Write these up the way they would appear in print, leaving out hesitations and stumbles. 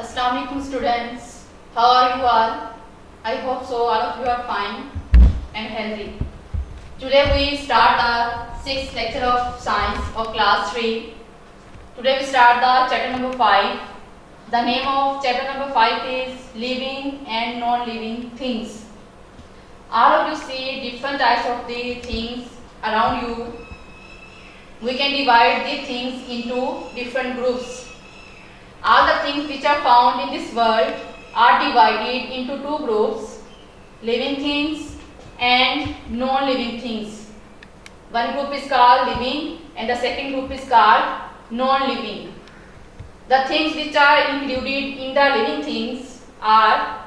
Assalamu alaikum students. How are you all? I hope so all of you are fine and healthy. Today we start the 6th lecture of science of class 3. Today we start the chapter number 5. The name of chapter number 5 is living and non-living things. All of you see different types of the things around you. We can divide the things into different groups. All the things which are found in this world are divided into two groups, living things and non-living things. One group is called living and the second group is called non-living. The things which are included in the living things are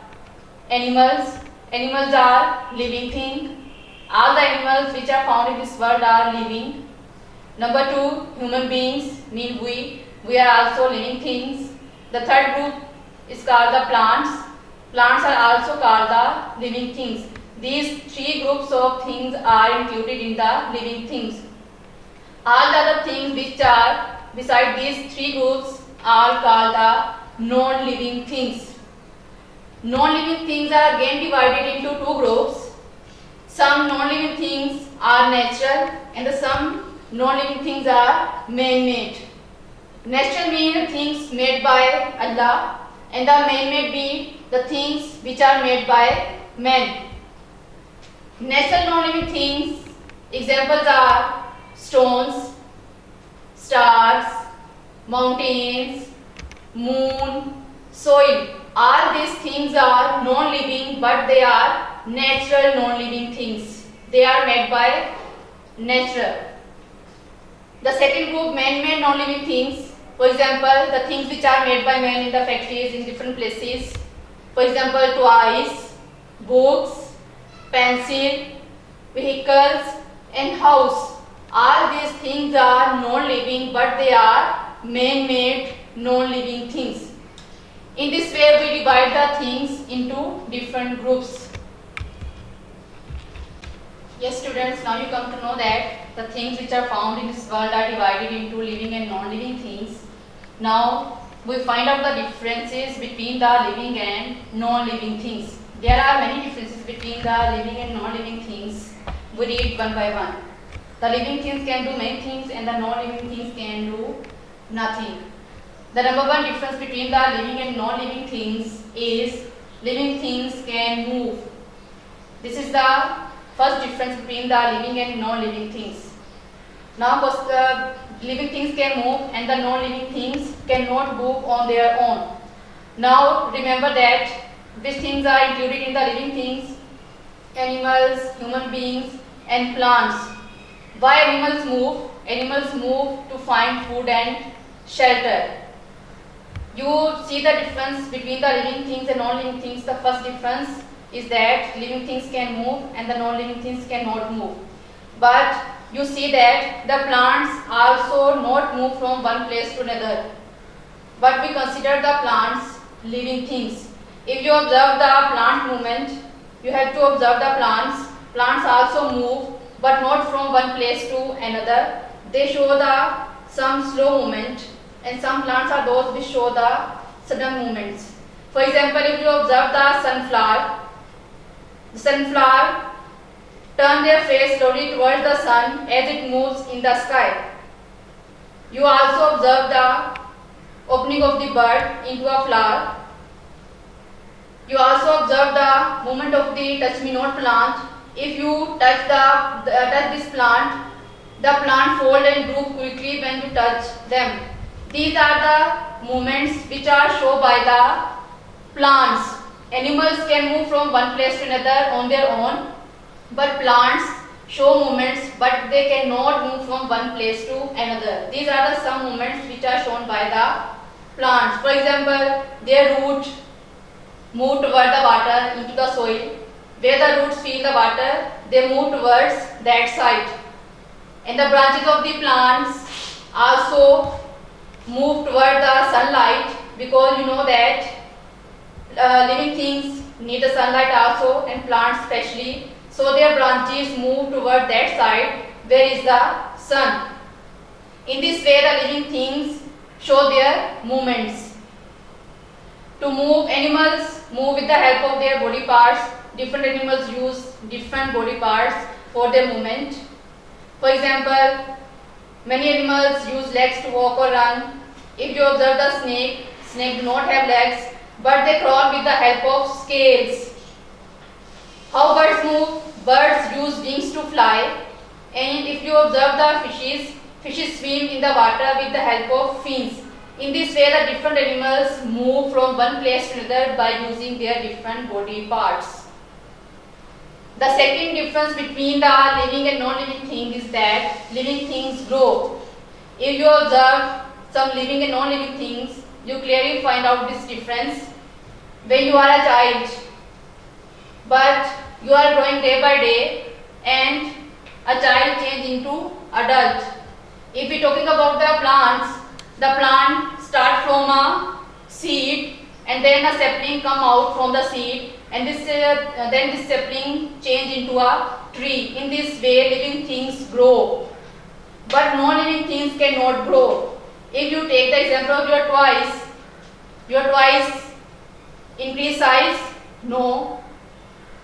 animals. Animals are living thing. All the animals which are found in this world are living. Number 2, human beings, mean we are also living things. The third group is called the plants. Plants are also called the living things. These three groups of things are included in the living things. All the other things which are beside these three groups are called the non-living things. Non-living things are again divided into two groups. Some non-living things are natural and some non-living things are man-made. Natural mean things made by Allah and the man-made be the things which are made by man. Natural non-living things, examples are stones, stars, mountains, moon, soil. All these things are non-living but they are natural non-living things. They are made by nature. The second group, man-made non-living things. For example, the things which are made by man in the factories in different places. For example, toys, books, pencil, vehicles and house. All these things are non-living but they are man-made non-living things. In this way we divide the things into different groups. Yes students, now you come to know that the things which are found in this world are divided into living and non-living things. Now we find out the differences between the living and non-living things. There are many differences between the living and non-living things. We read one by one. The living things can do many things and the non-living things can do nothing. The number one difference between the living and non-living things is living things can move. This is the first difference between the living and non-living things. Now living things can move and the non-living things cannot move on their own. Now remember that these things are included in the living things, animals, human beings and plants. Why animals move? Animals move to find food and shelter. You see the difference between the living things and non-living things. The first difference is that living things can move and the non-living things cannot move. But you see that the plants also not move from one place to another. But we consider the plants living things. If you observe the plant movement, you have to observe the plants. Plants also move but not from one place to another. They show the some slow movement and some plants are those which show the sudden movements. For example, if you observe the sunflower turn their face slowly towards the sun as it moves in the sky. You also observe the opening of the bud into a flower. You also observe the movement of the touch me not plant. If you touch this plant, the plant fold and droop quickly when you touch them. These are the movements which are shown by the plants. Animals can move from one place to another on their own, but plants show movements but they cannot move from one place to another. These are the some movements which are shown by the plants. For example, their roots move toward the water into the soil. Where the roots feel the water, they move towards that side. And the branches of the plants also move toward the sunlight because you know that living things need the sunlight also and plants especially. So their branches move toward that side where is the sun. In this way the living things show their movements. To move, animals move with the help of their body parts. Different animals use different body parts for their movement. For example, many animals use legs to walk or run. If you observe the snake do not have legs, but they crawl with the help of scales. How birds move? Birds use wings to fly. And if you observe the fishes swim in the water with the help of fins. In this way, the different animals move from one place to another by using their different body parts. The second difference between the living and non-living things is that living things grow. If you observe some living and non-living things, you clearly find out this difference. When you are a child, but you are growing day by day, and a child change into adult. If we talking about the plants, the plant start from a seed and then a sapling come out from the seed, and then this sapling change into a tree. In this way, living things grow, but non-living things cannot grow. If you take the example of your toys increase size? No.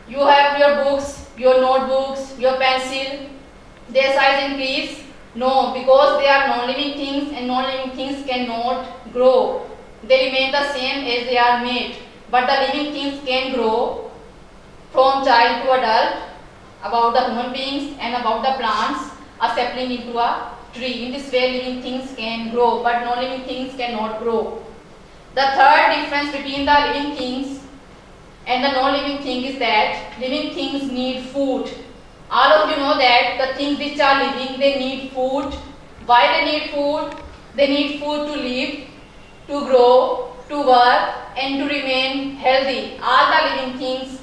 You have your books, your notebooks, your pencil, their size increase? No, because they are non-living things, and non-living things cannot grow. They remain the same as they are made. But the living things can grow from child to adult, about the human beings and about the plants, a sapling into a tree. In this way, living things can grow, but non-living things cannot grow. The third difference between the living things and the non-living thing is that living things need food. All of you know that the things which are living, they need food. Why they need food? They need food to live, to grow, to work, and to remain healthy. All the living things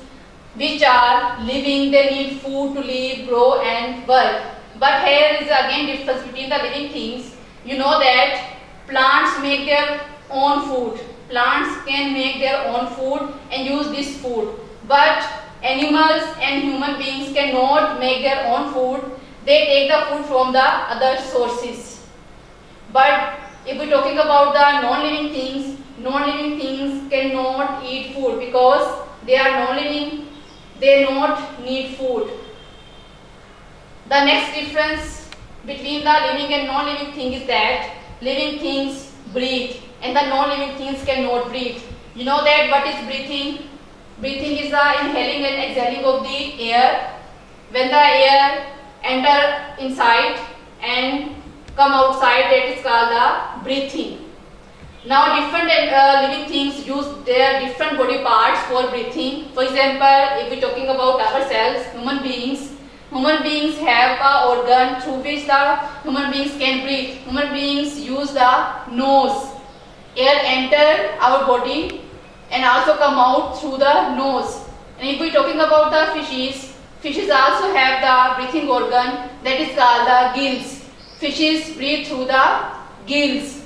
which are living, they need food to live, grow, and work. But here is again difference between the living things. You know that plants make their own food. Plants can make their own food and use this food. But animals and human beings cannot make their own food. They take the food from the other sources. But if we are talking about the non-living things cannot eat food because they are non-living, they not need food. The next difference between the living and non-living thing is that living things breathe and the non-living things cannot breathe. You know that what is breathing? Breathing is the inhaling and exhaling of the air. When the air enter inside and come outside, that is called the breathing. Now different living things use their different body parts for breathing. For example, if we are talking about ourselves, human beings have an organ through which the human beings can breathe. Human beings use the nose. Air enter our body and also come out through the nose. And if we are talking about the fishes also have the breathing organ, that is called the gills. Fishes breathe through the gills.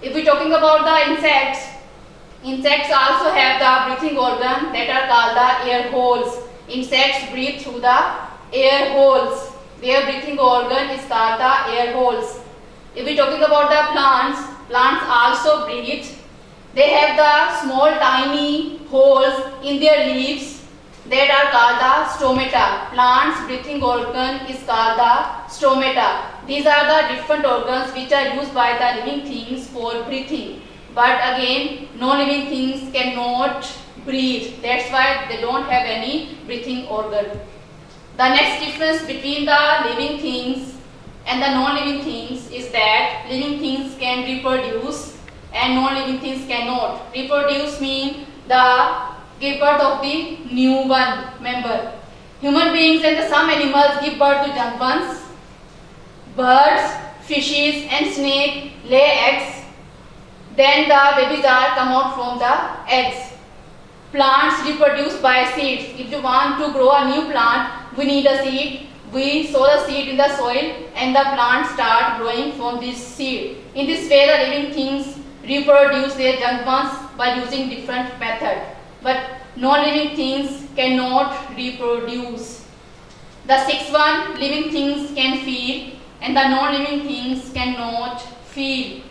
If we are talking about the insects also have the breathing organ that are called the air holes. Insects breathe through the air holes. Their breathing organ is called the air holes. If we are talking about the plants also breathe. They have the small tiny holes in their leaves that are called the stomata. Plants' breathing organ is called the stomata. These are the different organs which are used by the living things for breathing. But again, non-living things cannot breathe. That's why they don't have any breathing organ. The next difference between the living things and the non-living things is that living things can reproduce and non-living things cannot. Reproduce means the give birth of the new member. Human beings and some animals give birth to young ones. Birds, fishes and snakes lay eggs. Then the babies are come out from the eggs. Plants reproduce by seeds. If you want to grow a new plant, we need a seed. We sow the seed in the soil and the plant start growing from this seed. In this way, the living things reproduce their young ones by using different method. But non-living things cannot reproduce. The sixth one, living things can feel and the non-living things cannot feel.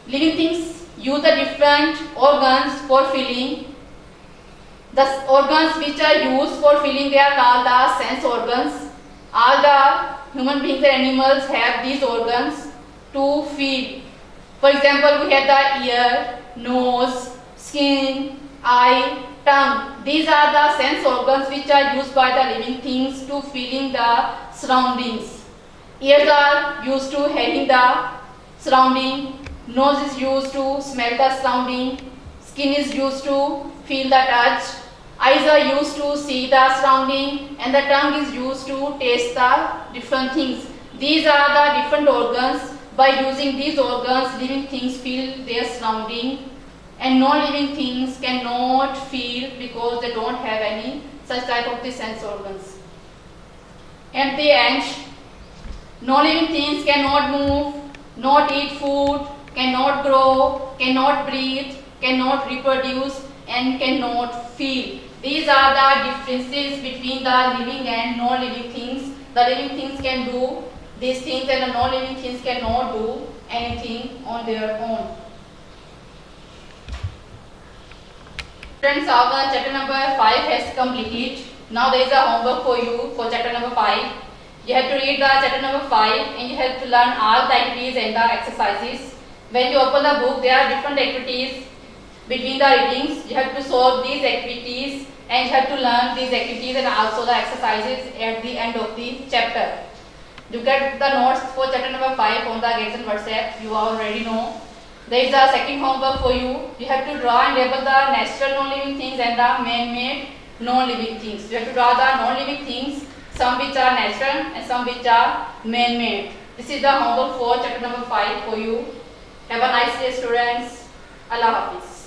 Living things use the different organs for feeling. The organs which are used for feeling, they are called the sense organs. All the human beings and animals have these organs to feel. For example, we have the ear, nose, skin, eye, tongue. These are the sense organs which are used by the living things to feeling the surroundings. Ears are used to hearing the surrounding. Nose is used to smell the surrounding. Skin is used to feel the touch. Eyes are used to see the surrounding, and the tongue is used to taste the different things. These are the different organs. By using these organs, living things feel their surrounding, and non-living things cannot feel because they don't have any such type of the sense organs. At the end, non-living things cannot move, not eat food, cannot grow, cannot breathe, cannot reproduce, and cannot feel. These are the differences between the living and non-living things. The living things can do these things and the non-living things cannot do anything on their own. Students, our chapter number 5 has completed. Now there is a homework for you for chapter number 5. You have to read the chapter number 5 and you have to learn all the activities and the exercises. When you open the book, there are different activities. Between the readings, you have to solve these activities and you have to learn these activities and also the exercises at the end of the chapter. You get the notes for chapter number 5 on the Gazette's WhatsApp. You already know. There is a second homework for you. You have to draw and label the natural non-living things and the man-made non-living things. You have to draw the non-living things, some which are natural and some which are man-made. This is the homework for chapter number 5 for you. Have a nice day, students. Allah Hafiz.